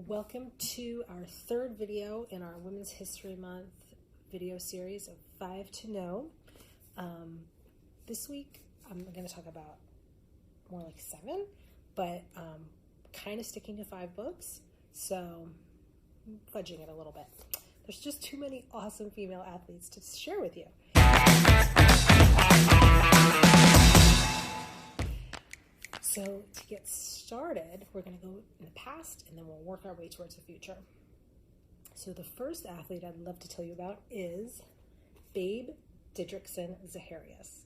Welcome to our third video in our Women's History Month video series of 5 to Know. This week I'm going to talk about more like 7, but kind of sticking to 5 books, so I'm fudging it a little bit. There's just too many awesome female athletes to share with you. So to get started, we're going to go in the past and then we'll work our way towards the future. So the first athlete I'd love to tell you about is Babe Didrikson Zaharias.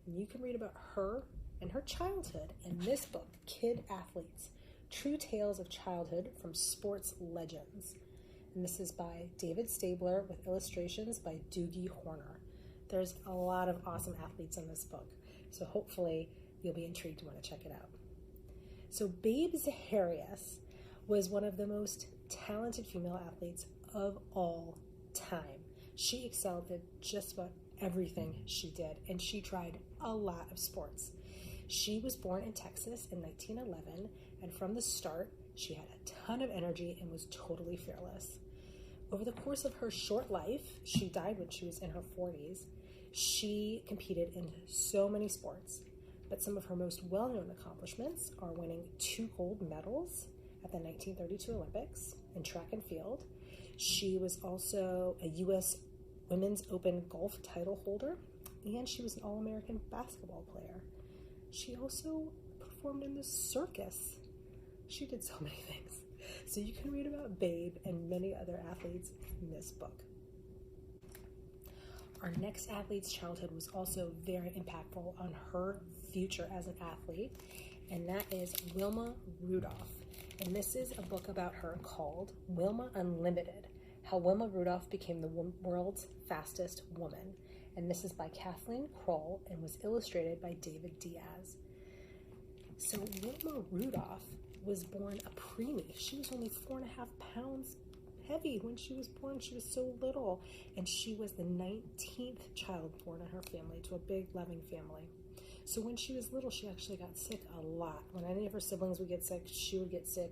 And you can read about her and her childhood in this book, Kid Athletes, True Tales of Childhood from Sports Legends. And this is by David Stabler with illustrations by Doogie Horner. There's a lot of awesome athletes in this book, so hopefully you'll be intrigued to want to check it out. So Babe Zaharias was one of the most talented female athletes of all time. She excelled at just about everything she did, and she tried a lot of sports. She was born in Texas in 1911, and from the start, she had a ton of energy and was totally fearless. Over the course of her short life, she died when she was in her 40s, she competed in so many sports. But some of her most well-known accomplishments are winning 2 gold medals at the 1932 Olympics in track and field. She was also a U.S. Women's Open golf title holder, and she was an All-American basketball player. She also performed in the circus. She did so many things. So you can read about Babe and many other athletes in this book. Our next athlete's childhood was also very impactful on her future as an athlete, and that is Wilma Rudolph. And this is a book about her called Wilma Unlimited, How Wilma Rudolph Became the World's Fastest Woman. And this is by Kathleen Kroll and was illustrated by David Diaz. So Wilma Rudolph was born a preemie. She was only 4.5 pounds heavy when she was born. She was so little, and she was the 19th child born in her family to a big loving family. So when she was little, she actually got sick a lot. When any of her siblings would get sick, she would get sick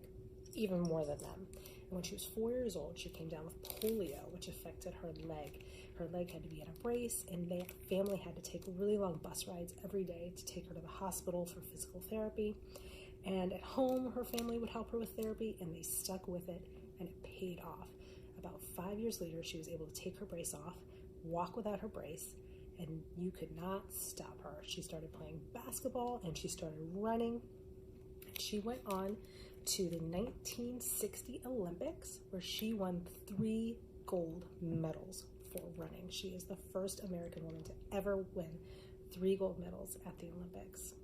even more than them. And when she was 4 years old, she came down with polio, which affected her leg. Her leg had to be in a brace, and the family had to take really long bus rides every day to take her to the hospital for physical therapy. And at home, her family would help her with therapy, and they stuck with it, and it paid off. About 5 years later, she was able to take her brace off, walk without her brace, and you could not stop her. She started playing basketball, and she started running. She went on to the 1960 Olympics, where she won 3 gold medals for running. She is the first American woman to ever win 3 gold medals at the Olympics.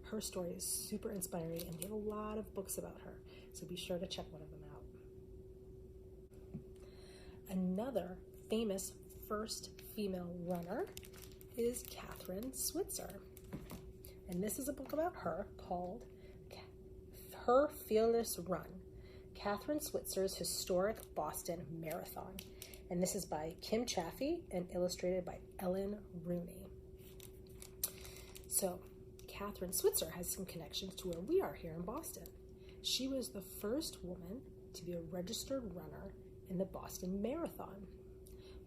Her story is super inspiring, and we have a lot of books about her, so be sure to check one of them out. Another famous first female runner is Katherine Switzer. And this is a book about her called Her Fearless Run, Katherine Switzer's Historic Boston Marathon. And this is by Kim Chaffee and illustrated by Ellen Rooney. So Katherine Switzer has some connections to where we are here in Boston. She was the first woman to be a registered runner in the Boston Marathon.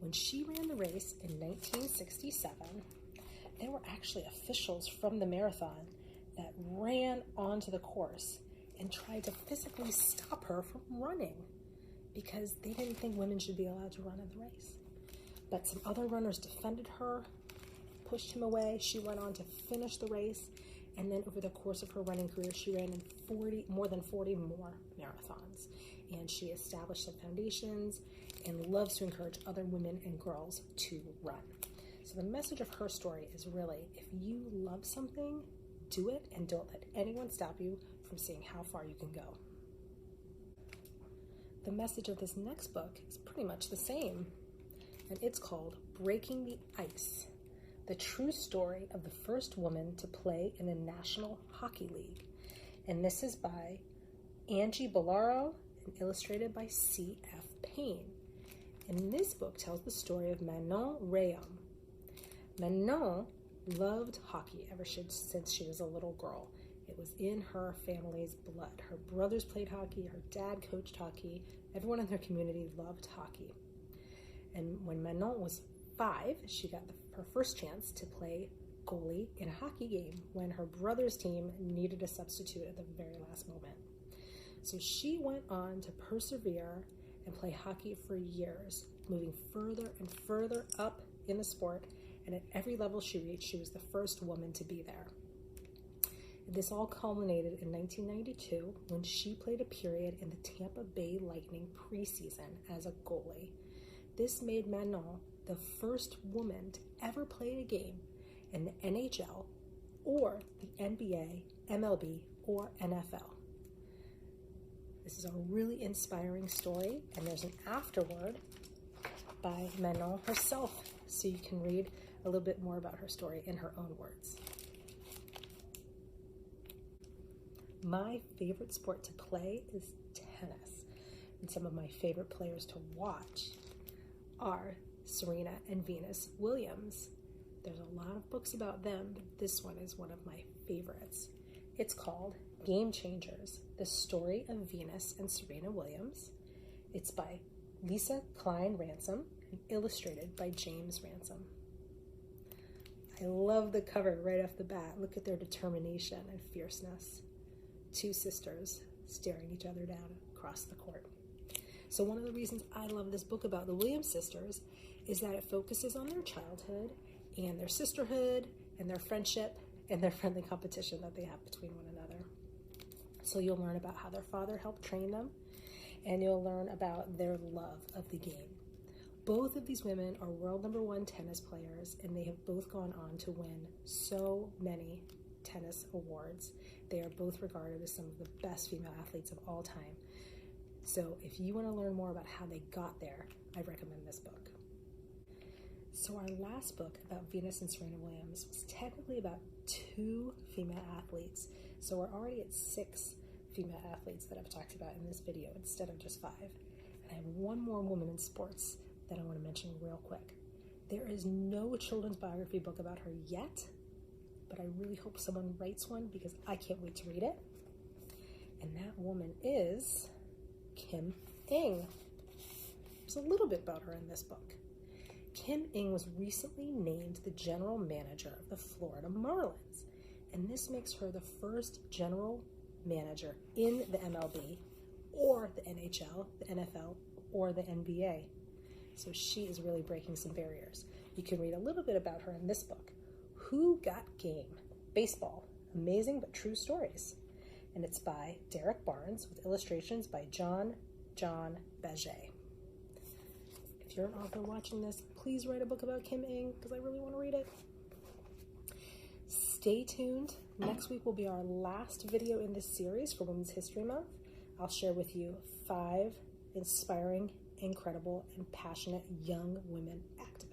When she ran the race in 1967, there were actually officials from the marathon that ran onto the course and tried to physically stop her from running because they didn't think women should be allowed to run in the race. But some other runners defended her, pushed him away. She went on to finish the race, and then over the course of her running career, she ran in more than 40 more marathons. And she established some foundations and loves to encourage other women and girls to run. So the message of her story is really, if you love something, do it, and don't let anyone stop you from seeing how far you can go. The message of this next book is pretty much the same, and it's called Breaking the Ice, the true story of the first woman to play in a National Hockey League. And this is by Angie Bellaro and illustrated by C.F. Payne. And this book tells the story of Manon Rhéaume. Manon loved hockey ever since she was a little girl, It was in her family's blood. Her brothers played hockey, her dad coached hockey, everyone in their community loved hockey. And when Manon was 5, she got her first chance to play goalie in a hockey game when her brother's team needed a substitute at the very last moment. So she went on to persevere and play hockey for years, moving further and further up in the sport, and at every level she reached, she was the first woman to be there. This all culminated in 1992 when she played a period in the Tampa Bay Lightning preseason as a goalie. This made Manon the first woman to ever play a game in the NHL or the NBA, MLB, or NFL. This is a really inspiring story, and there's an afterword by Manon herself, so you can read a little bit more about her story in her own words. My favorite sport to play is tennis, and some of my favorite players to watch are Serena and Venus Williams. There's a lot of books about them, but this one is one of my favorites. It's called Game Changers, The Story of Venus and Serena Williams. It's by Lisa Klein Ransom and illustrated by James Ransom. I love the cover right off the bat. Look at their determination and fierceness. 2 sisters staring each other down across the court. So one of the reasons I love this book about the Williams sisters is that it focuses on their childhood and their sisterhood and their friendship and their friendly competition that they have between one another. So you'll learn about how their father helped train them, and you'll learn about their love of the game. Both of these women are world #1 tennis players, and they have both gone on to win so many tennis awards. They are both regarded as some of the best female athletes of all time. So if you want to learn more about how they got there, I recommend this book. So our last book about Venus and Serena Williams was technically about 2 female athletes. So we're already at 6 female athletes that I've talked about in this video instead of just 5. And I have one more woman in sports that I want to mention real quick. There is no children's biography book about her yet, but I really hope someone writes one because I can't wait to read it. And that woman is Kim Ng. There's a little bit about her in this book. Kim Ng was recently named the general manager of the Florida Marlins, and this makes her the first general manager in the MLB or the NHL, the NFL, or the NBA. So she is really breaking some barriers. You can read a little bit about her in this book, Who Got Game? Baseball, Amazing but True Stories. And it's by Derek Barnes with illustrations by John Baget. If you're an author watching this, please write a book about Kim Ng because I really want to read it. Stay tuned. Next week will be our last video in this series for Women's History Month. I'll share with you 5 inspiring, incredible, and passionate young women activists.